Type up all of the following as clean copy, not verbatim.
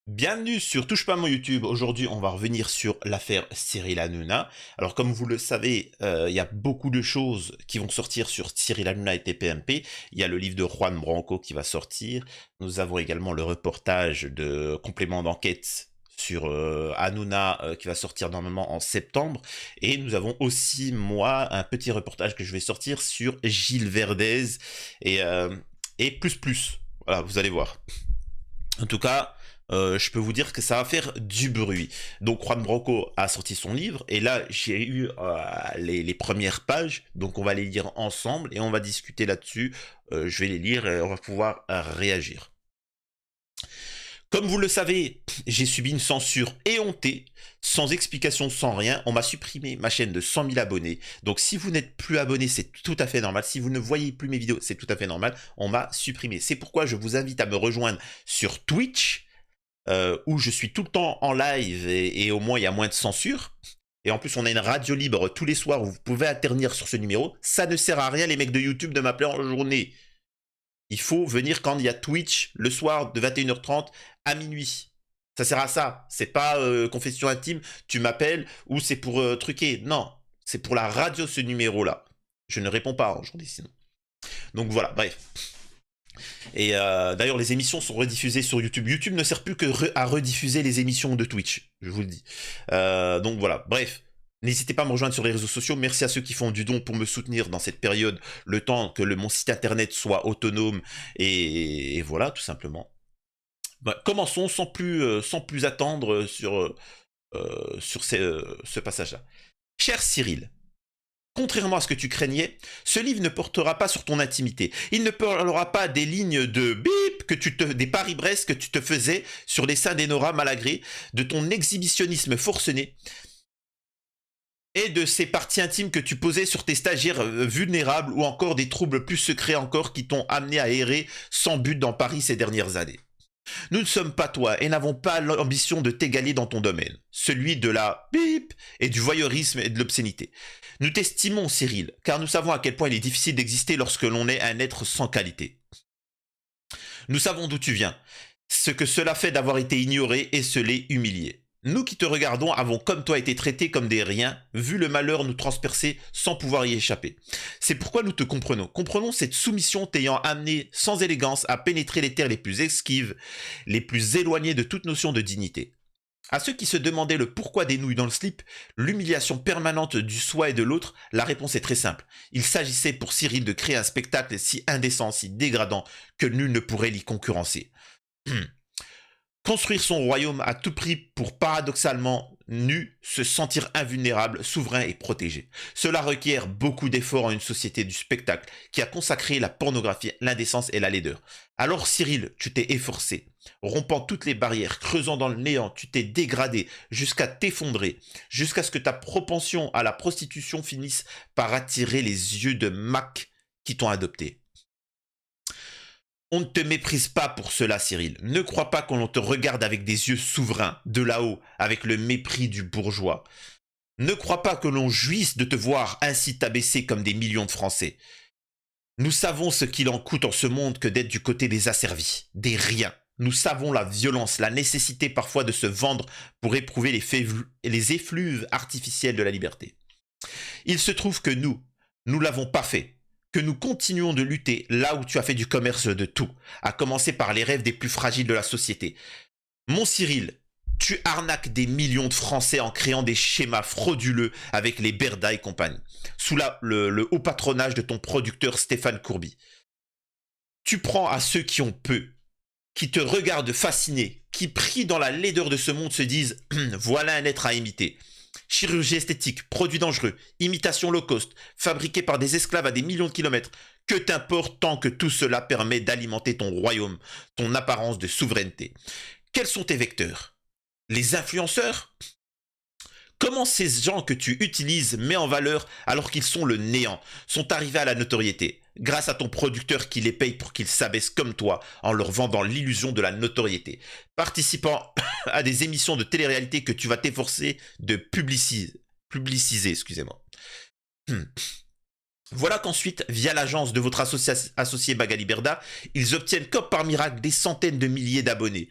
Bienvenue sur Touche pas à mon YouTube. Aujourd'hui, on va revenir sur l'affaire Cyril Hanouna. Alors, comme vous le savez, il y a beaucoup de choses qui vont sortir sur Cyril Hanouna et TPMP. Il y a le livre de Juan Branco qui va sortir. Nous avons également le reportage de complément d'enquête sur Hanouna qui va sortir normalement en septembre. Et nous avons aussi, moi, un petit reportage que je vais sortir sur Gilles Verdez et plus plus. Voilà, vous allez voir. En tout cas, je peux vous dire que ça va faire du bruit. Donc Juan Branco a sorti son livre et là j'ai eu les premières pages, donc on va les lire ensemble et on va discuter là-dessus. Je vais les lire et on va pouvoir réagir. Comme vous le savez, j'ai subi une censure éhontée, sans explication, sans rien. On m'a supprimé ma chaîne de 100 000 abonnés. Donc si vous n'êtes plus abonné, c'est tout à fait normal. Si vous ne voyez plus mes vidéos, c'est tout à fait normal. On m'a supprimé. C'est pourquoi je vous invite à me rejoindre sur Twitch, où je suis tout le temps en live et au moins il y a moins de censure. Et en plus, on a une radio libre tous les soirs où vous pouvez intervenir sur ce numéro. Ça ne sert à rien, les mecs de YouTube, de m'appeler en journée. Il faut venir quand il y a Twitch le soir de 21h30 à minuit. Ça sert à ça. C'est pas confession intime, tu m'appelles ou c'est pour truquer. Non, c'est pour la radio ce numéro-là. Je ne réponds pas en journée sinon. Donc voilà, bref. Et d'ailleurs, les émissions sont rediffusées sur YouTube. YouTube ne sert plus que à rediffuser les émissions de Twitch, je vous le dis. Donc voilà, bref. N'hésitez pas à me rejoindre sur les réseaux sociaux. Merci à ceux qui font du don pour me soutenir dans cette période, le temps que mon site internet soit autonome. Et voilà, tout simplement. Bah, commençons sans plus attendre sur ce passage-là. Cher Cyril, contrairement à ce que tu craignais, ce livre ne portera pas sur ton intimité. Il ne parlera pas des lignes de bip des Paris-Brest que tu te faisais sur les seins d'Enora Malagré, de ton exhibitionnisme forcené et de ces parties intimes que tu posais sur tes stagiaires vulnérables ou encore des troubles plus secrets encore qui t'ont amené à errer sans but dans Paris ces dernières années. Nous ne sommes pas toi et n'avons pas l'ambition de t'égaler dans ton domaine, celui de la bip et du voyeurisme et de l'obscénité. Nous t'estimons, Cyril, car nous savons à quel point il est difficile d'exister lorsque l'on est un être sans qualité. Nous savons d'où tu viens, ce que cela fait d'avoir été ignoré, esseulé, humilié. Nous qui te regardons avons comme toi été traités comme des riens, vu le malheur nous transpercer sans pouvoir y échapper. C'est pourquoi nous te comprenons. Comprenons cette soumission t'ayant amené sans élégance à pénétrer les terres les plus esquives, les plus éloignées de toute notion de dignité. À ceux qui se demandaient le pourquoi des nouilles dans le slip, l'humiliation permanente du soi et de l'autre, la réponse est très simple. Il s'agissait pour Cyril de créer un spectacle si indécent, si dégradant, que nul ne pourrait l'y concurrencer. Construire son royaume à tout prix pour paradoxalement nu, se sentir invulnérable, souverain et protégé. Cela requiert beaucoup d'efforts en une société du spectacle qui a consacré la pornographie, l'indécence et la laideur. Alors Cyril, tu t'es efforcé, rompant toutes les barrières, creusant dans le néant, tu t'es dégradé jusqu'à t'effondrer, jusqu'à ce que ta propension à la prostitution finisse par attirer les yeux de Mac qui t'ont adopté. On ne te méprise pas pour cela, Cyril. Ne crois pas qu'on te regarde avec des yeux souverains, de là-haut, avec le mépris du bourgeois. Ne crois pas que l'on jouisse de te voir ainsi t'abaisser comme des millions de Français. Nous savons ce qu'il en coûte en ce monde que d'être du côté des asservis, des riens. Nous savons la violence, la nécessité parfois de se vendre pour éprouver les effluves artificiels de la liberté. Il se trouve que nous l'avons pas fait. Que nous continuons de lutter là où tu as fait du commerce de tout, à commencer par les rêves des plus fragiles de la société. Mon Cyril, tu arnaques des millions de Français en créant des schémas frauduleux avec les Berda et compagnie, sous le haut patronage de ton producteur Stéphane Courby. Tu prends à ceux qui ont peu, qui te regardent fascinés, qui pris dans la laideur de ce monde se disent « voilà un être à imiter ». Chirurgie esthétique, produits dangereux, imitation low cost, fabriqués par des esclaves à des millions de kilomètres. Que t'importe tant que tout cela permet d'alimenter ton royaume, ton apparence de souveraineté. Quels sont tes vecteurs? Les influenceurs? Comment ces gens que tu utilises, mets en valeur alors qu'ils sont le néant, sont arrivés à la notoriété? Grâce à ton producteur qui les paye pour qu'ils s'abaissent comme toi en leur vendant l'illusion de la notoriété. Participant à des émissions de télé-réalité que tu vas t'efforcer de publiciser, excusez-moi. Voilà qu'ensuite, via l'agence de votre associé Magali Berda, ils obtiennent comme par miracle des centaines de milliers d'abonnés.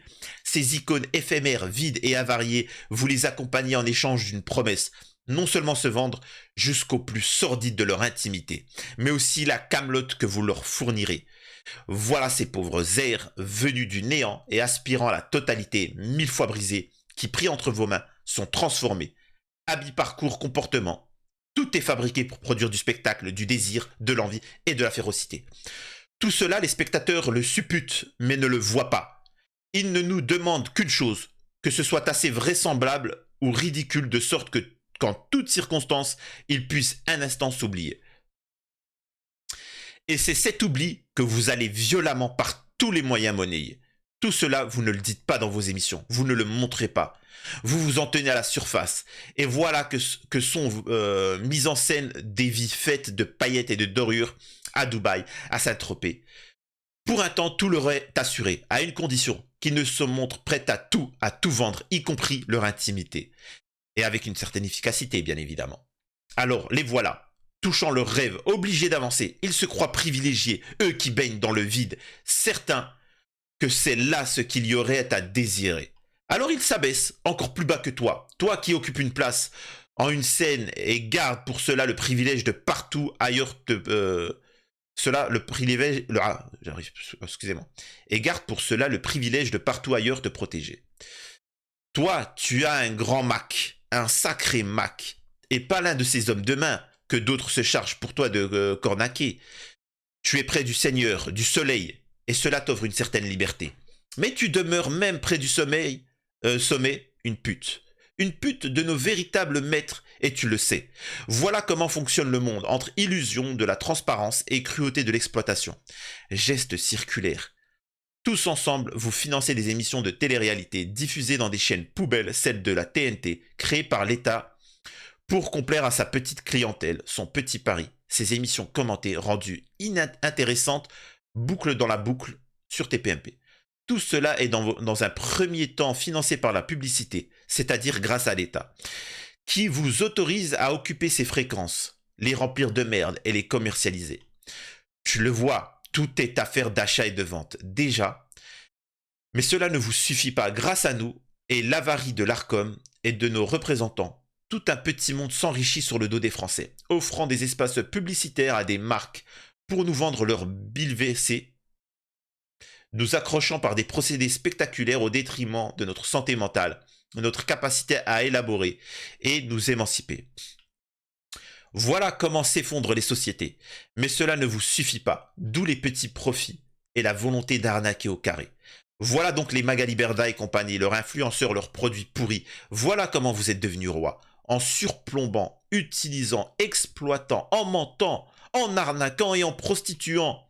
Ces icônes éphémères, vides et avariées, vous les accompagnez en échange d'une promesse. Non seulement se vendre jusqu'au plus sordide de leur intimité, mais aussi la camelote que vous leur fournirez. Voilà ces pauvres airs venus du néant et aspirant à la totalité, 1000 fois brisés, qui pris entre vos mains sont transformés. Habits, parcours, comportement. Tout est fabriqué pour produire du spectacle, du désir, de l'envie et de la férocité. Tout cela, les spectateurs le supputent, mais ne le voient pas. Ils ne nous demandent qu'une chose, que ce soit assez vraisemblable ou ridicule de sorte que, qu'en toute circonstance, ils puissent un instant s'oublier. Et c'est cet oubli que vous allez violemment par tous les moyens monnayer. Tout cela, vous ne le dites pas dans vos émissions, vous ne le montrez pas. Vous vous en tenez à la surface. Et voilà que sont mises en scène des vies faites de paillettes et de dorures à Dubaï, à Saint-Tropez. Pour un temps, tout leur est assuré, à une condition, qu'ils ne se montrent prêts à tout vendre, y compris leur intimité. Et avec une certaine efficacité, bien évidemment. Alors, les voilà, touchant leurs rêves, obligés d'avancer. Ils se croient privilégiés, eux qui baignent dans le vide, certains que c'est là ce qu'il y aurait à désirer. Alors ils s'abaissent encore plus bas que toi, toi qui occupes une place en une scène et garde pour cela le privilège de partout ailleurs te... cela, le privilège... excusez-moi. Et garde pour cela le privilège de partout ailleurs te protéger. Toi, tu as un grand Mac, un sacré Mac, et pas l'un de ces hommes de main que d'autres se chargent pour toi de cornaquer. Tu es près du Seigneur, du soleil, et cela t'offre une certaine liberté. Mais tu demeures même près du sommet, une pute. Une pute de nos véritables maîtres, et tu le sais. Voilà comment fonctionne le monde, entre illusion de la transparence et cruauté de l'exploitation. Gestes circulaires. Tous ensemble, vous financez des émissions de télé-réalité diffusées dans des chaînes poubelles, celles de la TNT, créées par l'État pour complaire à sa petite clientèle, son petit pari. Ces émissions commentées, rendues inintéressantes, boucle dans la boucle sur TPMP. Tout cela est dans un premier temps financé par la publicité, c'est-à-dire grâce à l'État, qui vous autorise à occuper ces fréquences, les remplir de merde et les commercialiser. Tu le vois, tout est affaire d'achat et de vente, déjà. Mais cela ne vous suffit pas. Grâce à nous et l'avarie de l'Arcom et de nos représentants, tout un petit monde s'enrichit sur le dos des Français, offrant des espaces publicitaires à des marques pour nous vendre leurs billes WC, nous accrochant par des procédés spectaculaires au détriment de notre santé mentale, de notre capacité à élaborer et nous émanciper. Voilà comment s'effondrent les sociétés. Mais cela ne vous suffit pas, d'où les petits profits et la volonté d'arnaquer au carré. Voilà donc les Magali Berda et compagnie, leurs influenceurs, leurs produits pourris. Voilà comment vous êtes devenus rois, en surplombant, utilisant, exploitant, en mentant, en arnaquant et en prostituant.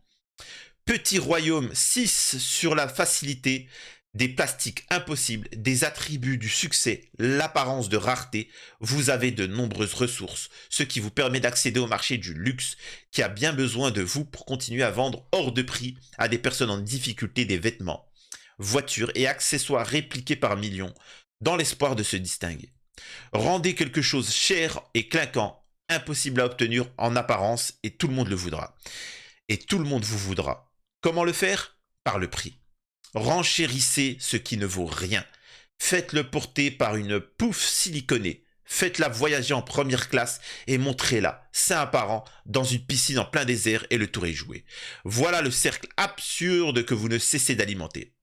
Petit royaume 6 sur la facilité, des plastiques impossibles, des attributs du succès, l'apparence de rareté, vous avez de nombreuses ressources, ce qui vous permet d'accéder au marché du luxe qui a bien besoin de vous pour continuer à vendre hors de prix à des personnes en difficulté des vêtements, voitures et accessoires répliqués par millions dans l'espoir de se distinguer. Rendez quelque chose cher et clinquant, impossible à obtenir en apparence et tout le monde le voudra. Et tout le monde vous voudra. Comment le faire? Par le prix. Renchérissez ce qui ne vaut rien. Faites-le porter par une pouffe siliconée. Faites-la voyager en première classe et montrez-la, sein apparent, dans une piscine en plein désert et le tour est joué. Voilà le cercle absurde que vous ne cessez d'alimenter.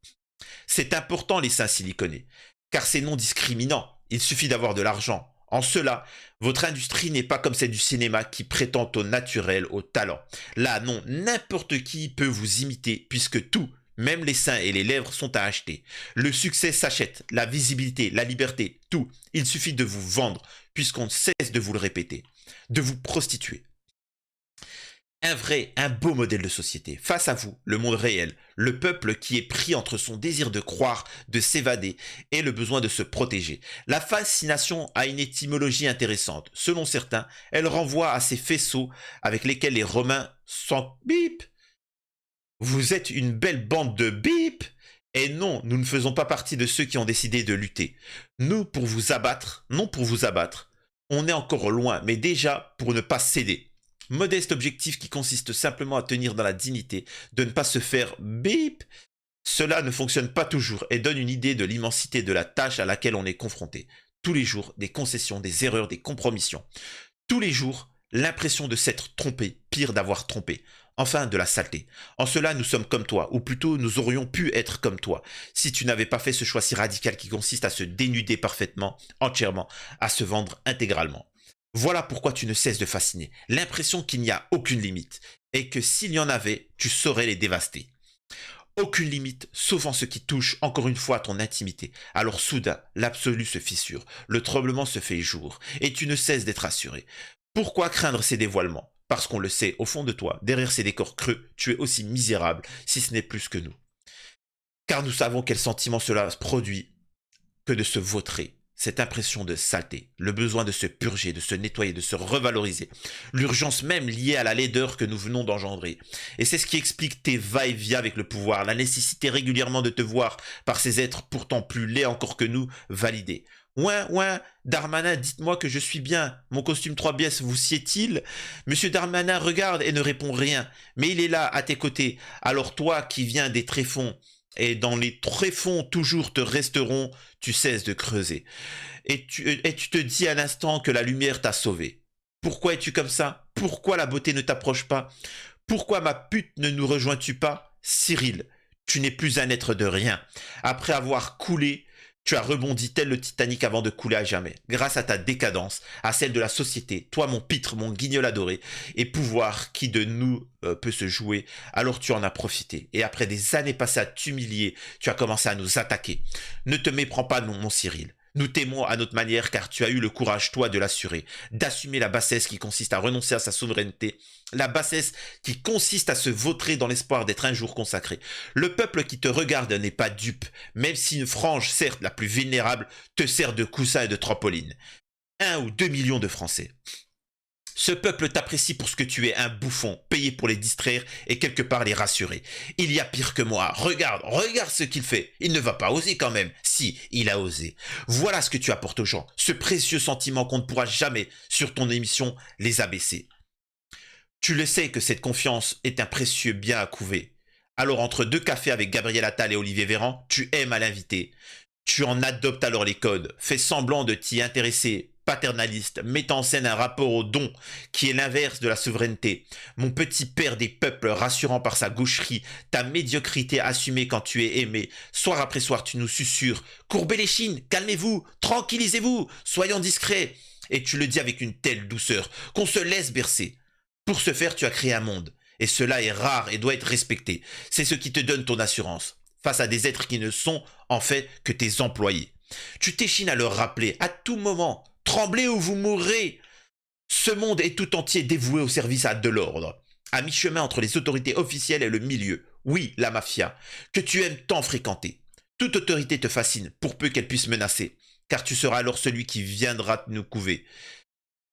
C'est important les seins siliconés, car c'est non discriminant. Il suffit d'avoir de l'argent. En cela, votre industrie n'est pas comme celle du cinéma qui prétend au naturel, au talent. Là, non, n'importe qui peut vous imiter puisque tout, même les seins et les lèvres sont à acheter. Le succès s'achète, la visibilité, la liberté, tout. Il suffit de vous vendre puisqu'on ne cesse de vous le répéter, de vous prostituer. Un beau modèle de société. Face à vous, le monde réel, le peuple qui est pris entre son désir de croire, de s'évader et le besoin de se protéger. La fascination a une étymologie intéressante. Selon certains, elle renvoie à ces faisceaux avec lesquels les Romains sont bip. Vous êtes une belle bande de bip. Et non, nous ne faisons pas partie de ceux qui ont décidé de lutter. Nous, pour vous abattre, non pour vous abattre. On est encore loin, mais déjà pour ne pas céder. Modeste objectif qui consiste simplement à tenir dans la dignité, de ne pas se faire bip Cela ne fonctionne pas toujours et donne une idée de l'immensité de la tâche à laquelle on est confronté. Tous les jours, des concessions, des erreurs, des compromissions. Tous les jours, l'impression de s'être trompé, pire d'avoir trompé. Enfin, de la saleté. En cela, nous sommes comme toi, ou plutôt nous aurions pu être comme toi, si tu n'avais pas fait ce choix si radical qui consiste à se dénuder parfaitement, entièrement, à se vendre intégralement. Voilà pourquoi tu ne cesses de fasciner. L'impression qu'il n'y a aucune limite, et que s'il y en avait, tu saurais les dévaster. Aucune limite, sauf en ce qui touche encore une fois à ton intimité. Alors soudain, l'absolu se fissure, le tremblement se fait jour, et tu ne cesses d'être assuré. Pourquoi craindre ces dévoilements? Parce qu'on le sait, au fond de toi, derrière ces décors creux, tu es aussi misérable, si ce n'est plus que nous. Car nous savons quel sentiment cela produit que de se vautrer. Cette impression de saleté, le besoin de se purger, de se nettoyer, de se revaloriser, l'urgence même liée à la laideur que nous venons d'engendrer. Et c'est ce qui explique tes va-et-vient avec le pouvoir, la nécessité régulièrement de te voir par ces êtres pourtant plus laids encore que nous validés. Ouin, ouin, Darmanin, dites-moi que je suis bien. Mon costume 3 pièces vous sied-il? Monsieur Darmanin regarde et ne répond rien, mais il est là, à tes côtés. Alors toi qui viens des tréfonds, et dans les tréfonds toujours te resteront, tu cesses de creuser. Et tu te dis à l'instant que la lumière t'a sauvé. Pourquoi es-tu comme ça? Pourquoi la beauté ne t'approche pas? Pourquoi ma pute ne nous rejoins-tu pas? Cyril, tu n'es plus un être de rien. Après avoir coulé, tu as rebondi tel le Titanic avant de couler à jamais. Grâce à ta décadence, à celle de la société, toi mon pitre, mon guignol adoré, et pouvoir qui de nous peut se jouer, alors tu en as profité. Et après des années passées à t'humilier, tu as commencé à nous attaquer. Ne te méprends pas, mon Cyril. Nous t'aimons à notre manière car tu as eu le courage, toi, de l'assurer, d'assumer la bassesse qui consiste à renoncer à sa souveraineté, la bassesse qui consiste à se vautrer dans l'espoir d'être un jour consacré. Le peuple qui te regarde n'est pas dupe, même si une frange, certes la plus vulnérable, te sert de coussin et de trampoline. 1 ou 2 millions de Français. Ce peuple t'apprécie pour ce que tu es, un bouffon, payé pour les distraire et quelque part les rassurer. Il y a pire que moi. Regarde, regarde ce qu'il fait. Il ne va pas oser quand même. Si, il a osé. Voilà ce que tu apportes aux gens. Ce précieux sentiment qu'on ne pourra jamais, sur ton émission, les abaisser. Tu le sais que cette confiance est un précieux bien à couver. Alors entre 2 cafés avec Gabriel Attal et Olivier Véran, tu aimes à l'inviter. Tu en adoptes alors les codes, fais semblant de t'y intéresser, paternaliste, met en scène un rapport au don qui est l'inverse de la souveraineté. Mon petit père des peuples rassurant par sa gaucherie, ta médiocrité assumée quand tu es aimé. Soir après soir, tu nous susurres. Courbez les chines, calmez-vous, tranquillisez-vous, soyons discrets. Et tu le dis avec une telle douceur qu'on se laisse bercer. Pour ce faire, tu as créé un monde. Et cela est rare et doit être respecté. C'est ce qui te donne ton assurance face à des êtres qui ne sont en fait que tes employés. Tu t'échines à leur rappeler à tout moment, tremblez ou vous mourrez. Ce monde est tout entier dévoué au service de l'ordre, à mi-chemin entre les autorités officielles et le milieu. Oui, la mafia, que tu aimes tant fréquenter. Toute autorité te fascine, pour peu qu'elle puisse menacer, car tu seras alors celui qui viendra nous couver.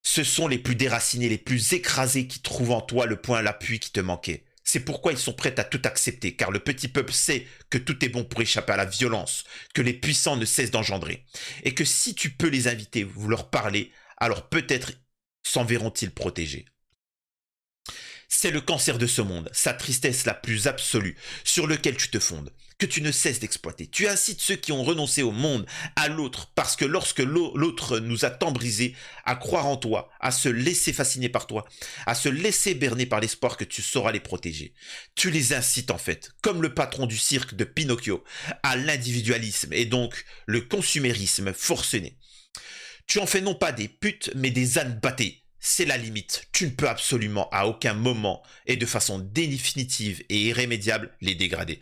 Ce sont les plus déracinés, les plus écrasés qui trouvent en toi le point, l'appui qui te manquait. C'est pourquoi ils sont prêts à tout accepter, car le petit peuple sait que tout est bon pour échapper à la violence, que les puissants ne cessent d'engendrer, et que si tu peux les inviter, vous leur parler, alors peut-être s'en verront-ils protégés. C'est le cancer de ce monde, sa tristesse la plus absolue, sur lequel tu te fondes, que tu ne cesses d'exploiter. Tu incites ceux qui ont renoncé au monde, à l'autre, parce que lorsque l'autre nous a tant brisés, à croire en toi, à se laisser fasciner par toi, à se laisser berner par l'espoir que tu sauras les protéger. Tu les incites en fait, comme le patron du cirque de Pinocchio, à l'individualisme et donc le consumérisme forcené. Tu en fais non pas des putes, mais des ânes battés. C'est la limite. Tu ne peux absolument à aucun moment et de façon définitive et irrémédiable les dégrader.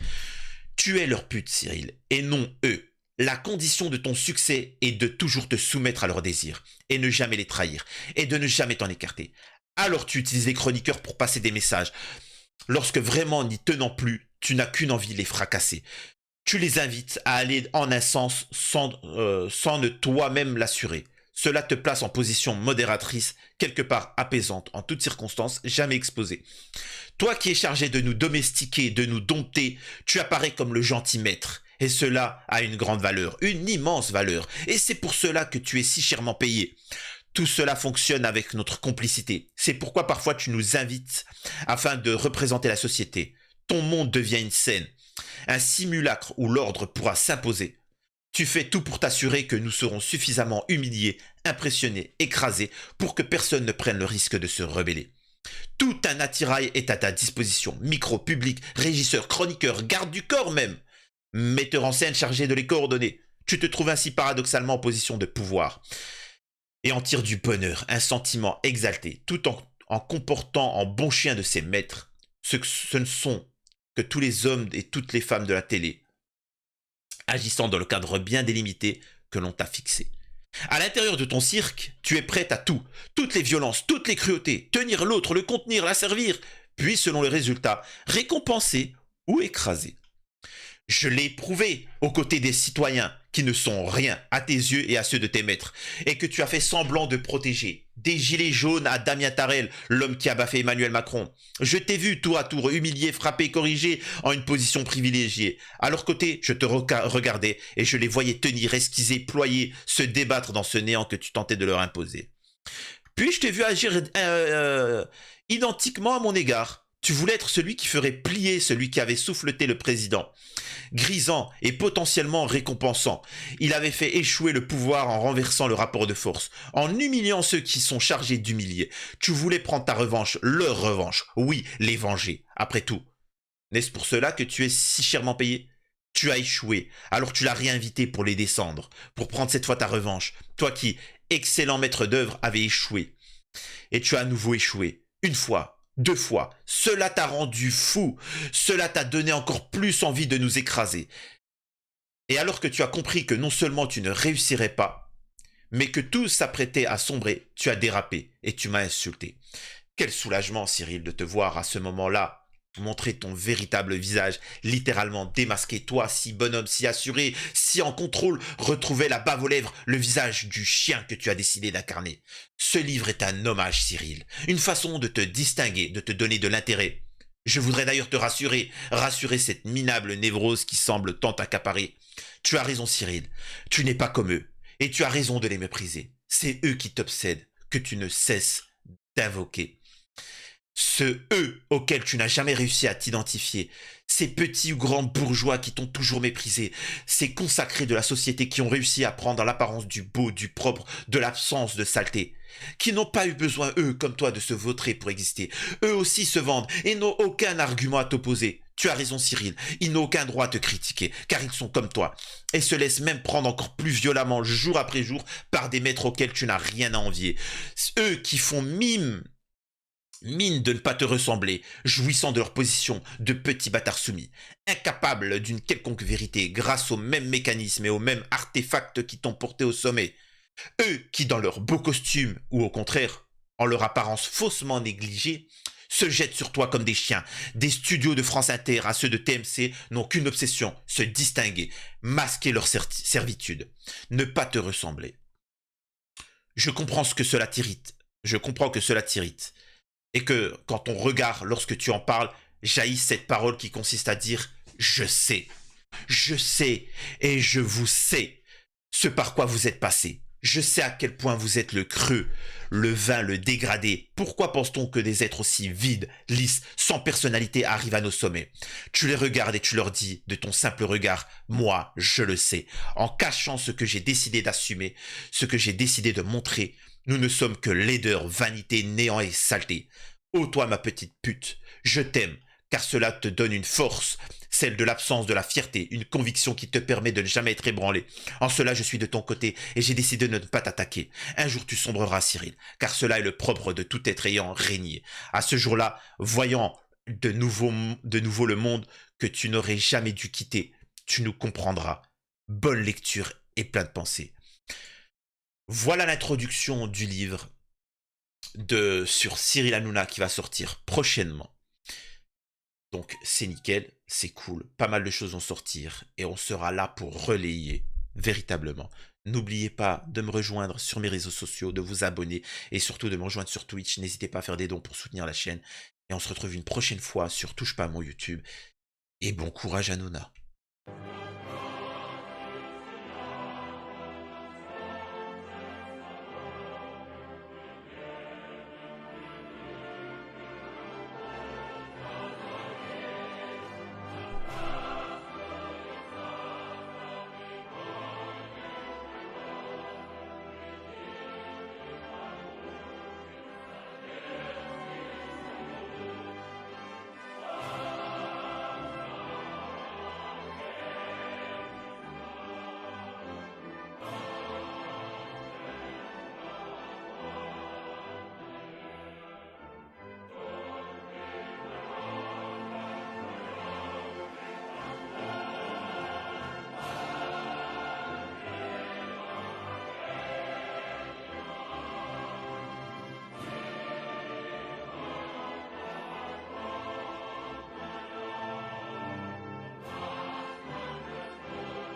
Tu es leur pute, Cyril, et non eux. La condition de ton succès est de toujours te soumettre à leurs désirs, et ne jamais les trahir, et de ne jamais t'en écarter. Alors tu utilises les chroniqueurs pour passer des messages. Lorsque vraiment n'y tenant plus, tu n'as qu'une envie, les fracasser. Tu les invites à aller en un sens sans ne toi-même l'assurer. Cela te place en position modératrice, quelque part apaisante, en toutes circonstances, jamais exposée. Toi qui es chargé de nous domestiquer, de nous dompter, tu apparais comme le gentil maître. Et cela a une grande valeur, une immense valeur. Et c'est pour cela que tu es si chèrement payé. Tout cela fonctionne avec notre complicité. C'est pourquoi parfois tu nous invites afin de représenter la société. Ton monde devient une scène. un simulacre où l'ordre pourra s'imposer. Tu fais tout pour t'assurer que nous serons suffisamment humiliés, impressionnés, écrasés pour que personne ne prenne le risque de se rebeller. Tout un attirail est à ta disposition, micro, public, régisseur, chroniqueur, garde du corps même. Metteur en scène chargé de les coordonner. Tu te trouves ainsi paradoxalement en position de pouvoir et en tires du bonheur, un sentiment exalté, tout en comportant en bon chien de ses maîtres. Ce ne sont que tous les hommes et toutes les femmes de la télé, agissant dans le cadre bien délimité que l'on t'a fixé. À l'intérieur de ton cirque, tu es prête à tout, toutes les violences, toutes les cruautés, tenir l'autre, le contenir, l'asservir, puis selon le résultat, récompenser ou écraser. Je l'ai prouvé aux côtés des citoyens qui ne sont rien à tes yeux et à ceux de tes maîtres, et que tu as fait semblant de protéger. Des gilets jaunes à Damien Tarel, l'homme qui a baffé Emmanuel Macron. Je t'ai vu tour à tour humilié, frappé, corrigé en une position privilégiée. À leur côté, je te regardais et je les voyais tenir, esquiser, ployer, se débattre dans ce néant que tu tentais de leur imposer. Puis je t'ai vu agir identiquement à mon égard. Tu voulais être celui qui ferait plier celui qui avait souffleté le président. Grisant et potentiellement récompensant, il avait fait échouer le pouvoir en renversant le rapport de force, en humiliant ceux qui sont chargés d'humilier. Tu voulais prendre ta revanche, leur revanche, oui, les venger. Après tout, n'est-ce pour cela que tu es si chèrement payé ? Tu as échoué, alors tu l'as réinvité pour les descendre, pour prendre cette fois ta revanche. Toi qui, excellent maître d'œuvre, avais échoué. Et tu as à nouveau échoué. Une fois, 2 fois. Cela t'a rendu fou. Cela t'a donné encore plus envie de nous écraser. Et alors que tu as compris que non seulement tu ne réussirais pas, mais que tout s'apprêtait à sombrer, tu as dérapé et tu m'as insulté. Quel soulagement, Cyril, de te voir à ce moment-là montrer ton véritable visage, littéralement démasqué, toi, si bonhomme, si assuré, si en contrôle, retrouver la bave aux lèvres, le visage du chien que tu as décidé d'incarner. Ce livre est un hommage, Cyril, une façon de te distinguer, de te donner de l'intérêt. Je voudrais d'ailleurs te rassurer, rassurer cette minable névrose qui semble tant accaparer. Tu as raison, Cyril, tu n'es pas comme eux, et tu as raison de les mépriser. C'est eux qui t'obsèdent, que tu ne cesses d'invoquer. Ce eux auquel tu n'as jamais réussi à t'identifier, ces petits ou grands bourgeois qui t'ont toujours méprisé, ces consacrés de la société qui ont réussi à prendre l'apparence du beau, du propre, de l'absence de saleté, qui n'ont pas eu besoin, eux, comme toi, de se vautrer pour exister. Eux aussi se vendent et n'ont aucun argument à t'opposer. Tu as raison, Cyril, ils n'ont aucun droit à te critiquer, car ils sont comme toi, et se laissent même prendre encore plus violemment, jour après jour, par des maîtres auxquels tu n'as rien à envier. Eux qui font mine de ne pas te ressembler, jouissant de leur position de petits bâtards soumis, incapables d'une quelconque vérité grâce aux mêmes mécanismes et aux mêmes artefacts qui t'ont porté au sommet. Eux qui, dans leur beau costume, ou au contraire, en leur apparence faussement négligée, se jettent sur toi comme des chiens. Des studios de France Inter à ceux de TMC n'ont qu'une obsession, se distinguer, masquer leur servitude, ne pas te ressembler. Je comprends ce que cela t'irrite. Je comprends que cela t'irrite. Et que, quand ton regard, lorsque tu en parles, jaillit cette parole qui consiste à dire « Je sais, et je vous sais, ce par quoi vous êtes passé. Je sais à quel point vous êtes le creux, le vain, le dégradé. Pourquoi pense-t-on que des êtres aussi vides, lisses, sans personnalité arrivent à nos sommets? Tu les regardes et tu leur dis, de ton simple regard, moi, je le sais. En cachant ce que j'ai décidé d'assumer, ce que j'ai décidé de montrer, nous ne sommes que laideur, vanité, néant et saleté. Ô toi, ma petite pute, je t'aime, car cela te donne une force, celle de l'absence de la fierté, une conviction qui te permet de ne jamais être ébranlé. En cela, je suis de ton côté et j'ai décidé de ne pas t'attaquer. Un jour, tu sombreras, Cyril, car cela est le propre de tout être ayant régné. À ce jour-là, voyant de nouveau le monde que tu n'aurais jamais dû quitter, tu nous comprendras. Bonne lecture et plein de pensées. Voilà l'introduction du livre sur Cyril Hanouna qui va sortir prochainement. Donc c'est nickel, c'est cool, pas mal de choses vont sortir et on sera là pour relayer véritablement. N'oubliez pas de me rejoindre sur mes réseaux sociaux, de vous abonner et surtout de me rejoindre sur Twitch. N'hésitez pas à faire des dons pour soutenir la chaîne. Et on se retrouve une prochaine fois sur Touche pas à mon YouTube. Et bon courage Hanouna.